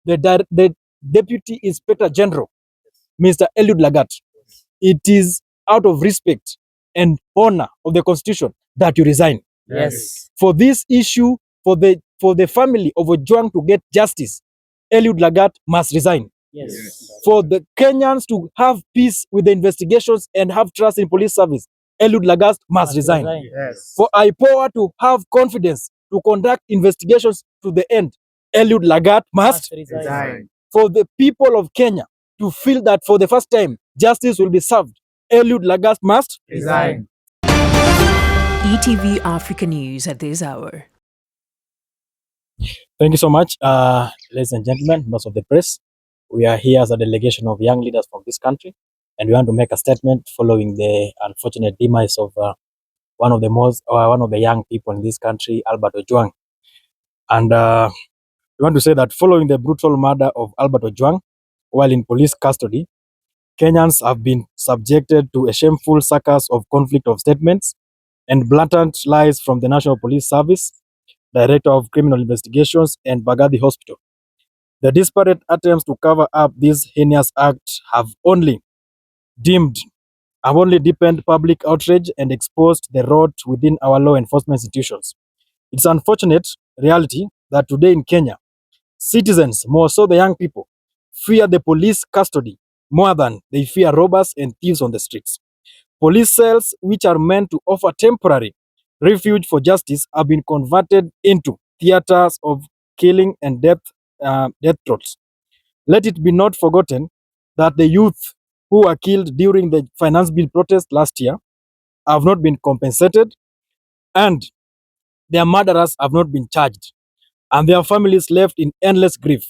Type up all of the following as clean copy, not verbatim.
the Deputy Inspector General, Mr. Eliud Lagat. It is out of respect and honor of the Constitution that you resign. Yes. For this issue, for the family of Ojwang to get justice, Eliud Lagat must resign. Yes. For the Kenyans to have peace with the investigations and have trust in police service, Eliud Lagat must resign. Yes. For IPOA to have confidence to conduct investigations to the end, Eliud Lagat must resign. For the people of Kenya to feel that for the first time justice will be served, Eliud Lagat must Resign. ETV Africa News at this hour. Thank you so much, ladies and gentlemen, members of the press. We are here as a delegation of young leaders from this country, and we want to make a statement following the unfortunate demise of one of the young people in this country, Albert Ojwang. And we want to say that following the brutal murder of Albert Ojwang while in police custody, Kenyans have been subjected to a shameful circus of conflict of statements and blatant lies from the National Police Service, Director of Criminal Investigations, and Bagadi Hospital. The disparate attempts to cover up this heinous act have only deepened public outrage and exposed the rot within our law enforcement institutions. It's an unfortunate reality that today in Kenya, citizens, more so the young people, fear the police custody more than they fear robbers and thieves on the streets. Police cells, which are meant to offer temporary refuge for justice, have been converted into theaters of killing and death throats. Let it be not forgotten that the youth who were killed during the finance bill protest last year have not been compensated, and their murderers have not been charged, and their families left in endless grief.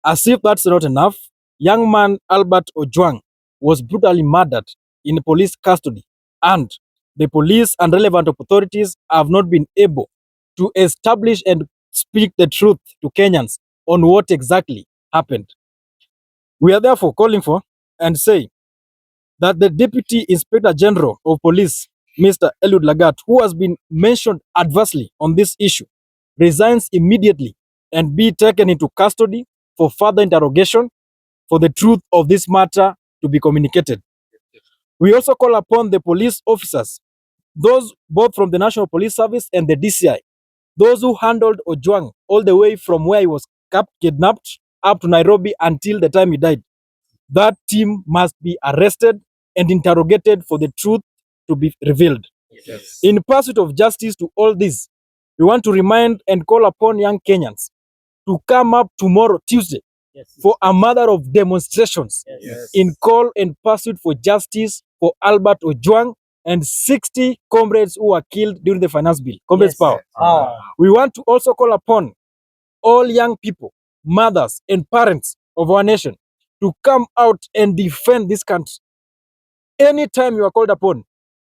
As if that's not enough, young man Albert Ojwang was brutally murdered in police custody, and the police and relevant authorities have not been able to establish and speak the truth to Kenyans on what exactly happened. We are therefore calling for and say that the Deputy Inspector General of Police, Mr. Eliud Lagat, who has been mentioned adversely on this issue, resigns immediately and be taken into custody for further interrogation for the truth of this matter to be communicated. We also call upon the police officers, those both from the National Police Service and the DCI, those who handled Ojwang all the way from where he was kidnapped up to Nairobi until the time he died. That team must be arrested and interrogated for the truth to be revealed. Yes. In pursuit of justice to all this, we want to remind and call upon young Kenyans to come up tomorrow, Tuesday, for a matter of demonstrations in call and pursuit for justice for Albert Ojwang and 60 comrades who were killed during the finance bill. Comrades power. We want to also call upon all young people, mothers and parents of our nation to come out and defend this country. Anytime you are called upon,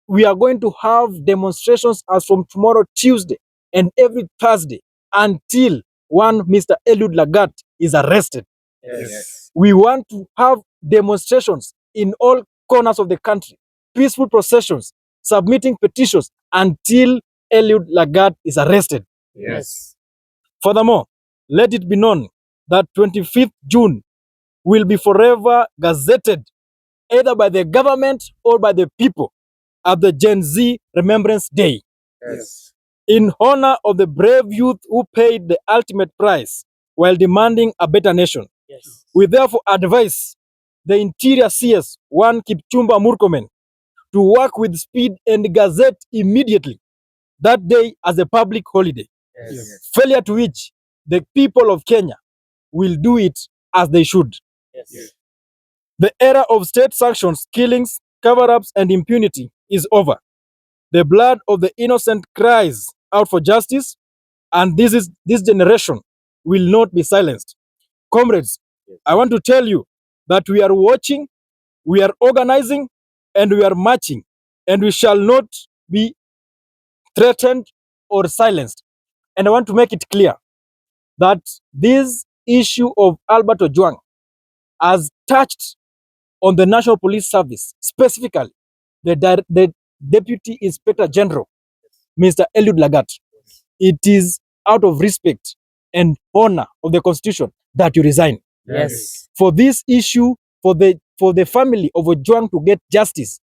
we are going to have demonstrations as from tomorrow, Tuesday, and every Thursday until one Mr. Eliud Lagat is arrested. Yes. We want to have demonstrations in all corners of the country, peaceful processions, submitting petitions until Eliud Lagat is arrested. Yes. Furthermore, let it be known that 25th June will be forever gazetted either by the government or by the people at the Gen Z Remembrance Day, Yes. in honor of the brave youth who paid the ultimate price while demanding a better nation. Yes. We therefore advise the Interior CS, one Kipchumba Murkomen, to work with speed and gazette immediately that day as a public holiday. Yes. Failure to which the people of Kenya will do it as they should. Yes. The era of state sanctions, killings, cover-ups, and impunity is over. The blood of the innocent cries out for justice, and this generation will not be silenced. Comrades, I want to tell you that we are watching, we are organizing, and we are marching, and we shall not be threatened or silenced. And I want to make it clear that this issue of Albert Ojwang has touched on the National Police Service, specifically the Deputy Inspector General, Mr. Eliud Lagat. It is out of respect and honor of the Constitution that you resign. Yes. For this issue, for the family of Ojwang to get justice,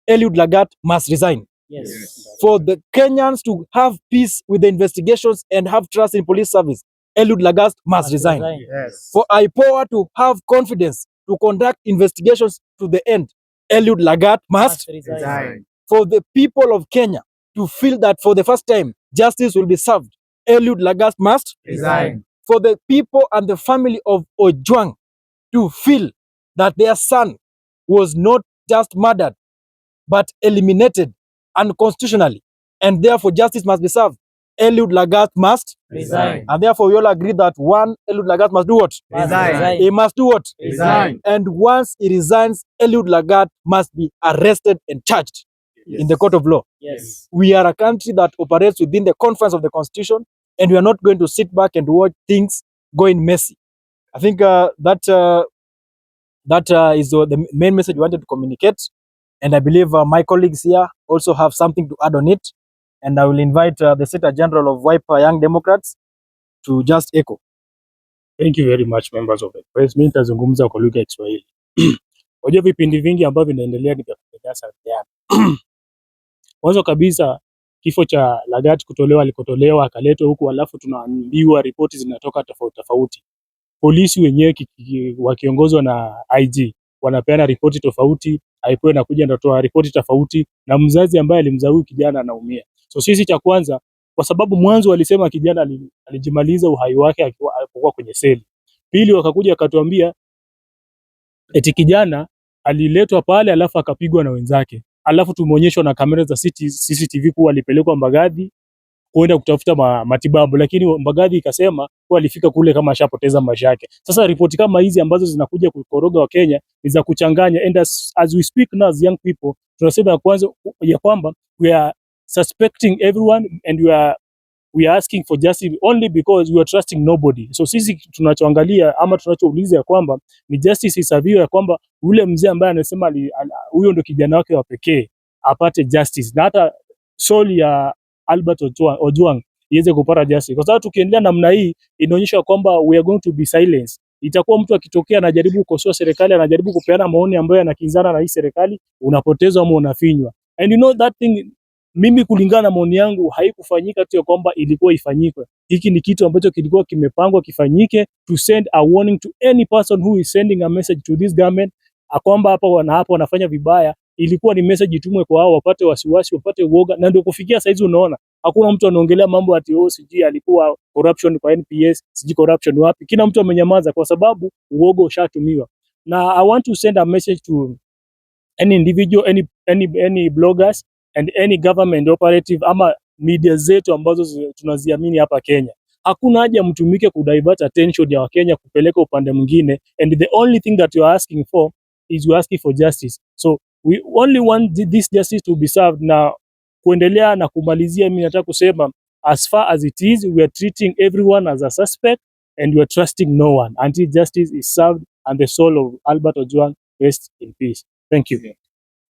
Eliud Lagat must resign. Yes. For the Kenyans to have peace with the investigations and have trust in police service, Eliud Lagat must resign. Yes. For IPOA to have confidence to conduct investigations to the end, Eliud Lagat must. Resign. For the people of Kenya to feel that for the first time justice will be served, Eliud Lagat must. Resign. For the people and the family of Ojwang to feel that their son was not just murdered but eliminated unconstitutionally, and therefore justice must be served, Eliud Lagat must Resign. And therefore we all agree that one, Eliud Lagat must do what? Resign. He must do what? Resign. And once he resigns, Eliud Lagat must be arrested and charged in the court of law. Yes. We are a country that operates within the confines of the Constitution, and we are not going to sit back and watch things going messy. I think that is the main message we wanted to communicate, and I believe my colleagues here also have something to add on it, and I will invite the Secretary General of Wiper Young Democrats to just echo. Thank you very much, members of the press. Mimi nitazungumza kwa lugha ya Kiswahili. Unajua vipindi vingi ambavyo vinaendelea ni vya kunyanyasa vijana. Mwanzo kabisa kifo cha Lagat kutolewa alikotolewa akaletwa huku, alafu tunaambiwa ripoti zinatoka tofauti tofauti. Polisi wenyewe wakiongozwa na IG wanapeana ripoti tofauti, IPOA inakuja natoa ripoti tofauti, na mzazi ambaye alimzaa huyu kijana anaumia. So sisi cha kwanza, kwa sababu mwanzo walisema kijana alijimaliza uhai wake alipokuwa kwenye seli. Pili wakakuja wakatuambia eti kijana aliletwa pale alafu akapigwa na wenzake. Alafu tumeonyeshwa na kamera za CCTV kuwa alipelekwa Mbagathi kwenda kutafuta matibabu, lakini Mbagathi ikasema kuwa alifika kule kama ashapoteza maisha yake. Sasa ripoti kama hizi ambazo zinakuja kukoroga wa Kenya ni za kuchanganya, and as we speak now as young people tunasema ya kwamba we are suspecting everyone and we are asking for justice only because we are trusting nobody. So sisi tunachoangalia ama tunachouliza ya kwamba ni justice isaviwe, ya kwamba ule mzee ambaye anasema huyo ndo kijana wake wa pekee apate justice, na hata soul ya Albert Ojwang iweze kupata justice, kwa sababu tukiendelea namna hii inaonyesha kwamba we are going to be silenced. Itakuwa mtu akitokea anajaribu kukosoa serikali, anajaribu kupeana maoni ambayo yanakinzana na hii serikali, unapotezwa ama unafinywa. And you know that thing, mimi kulingana na maoni yangu haikufanyika tu kwamba ilikuwa ifanyike. Hiki ni kitu ambacho kilikuwa kimepangwa kifanyike, to send a warning to any person who is sending a message to this government kwamba hapa wanafanya vibaya. Ilikuwa ni message itumwe kwa hao wapate wasiwasi, wapate uoga, na ndio kufikia saizi unaona hakuna mtu anaongelea mambo ati sijui alikuwa corruption kwa NPS, sijui corruption wapi. Kila mtu amenyamaza kwa sababu uoga ushatumiwa. Na I want to send a message to any individual, any bloggers and any government operative ama media zetu ambazo tunaziamini hapa Kenya. Hakuna haja mtumike kudivert attention ya Wakenya kupeleka upande mwingine, and the only thing that you are asking for is you asking for justice. So we only want this justice to be served. Na kuendelea na kumalizia, mimi nataka kusema as far as it is, we are treating everyone as a suspect and we are trusting no one until justice is served and the soul of Albert Ojwang rests in peace. Thank you.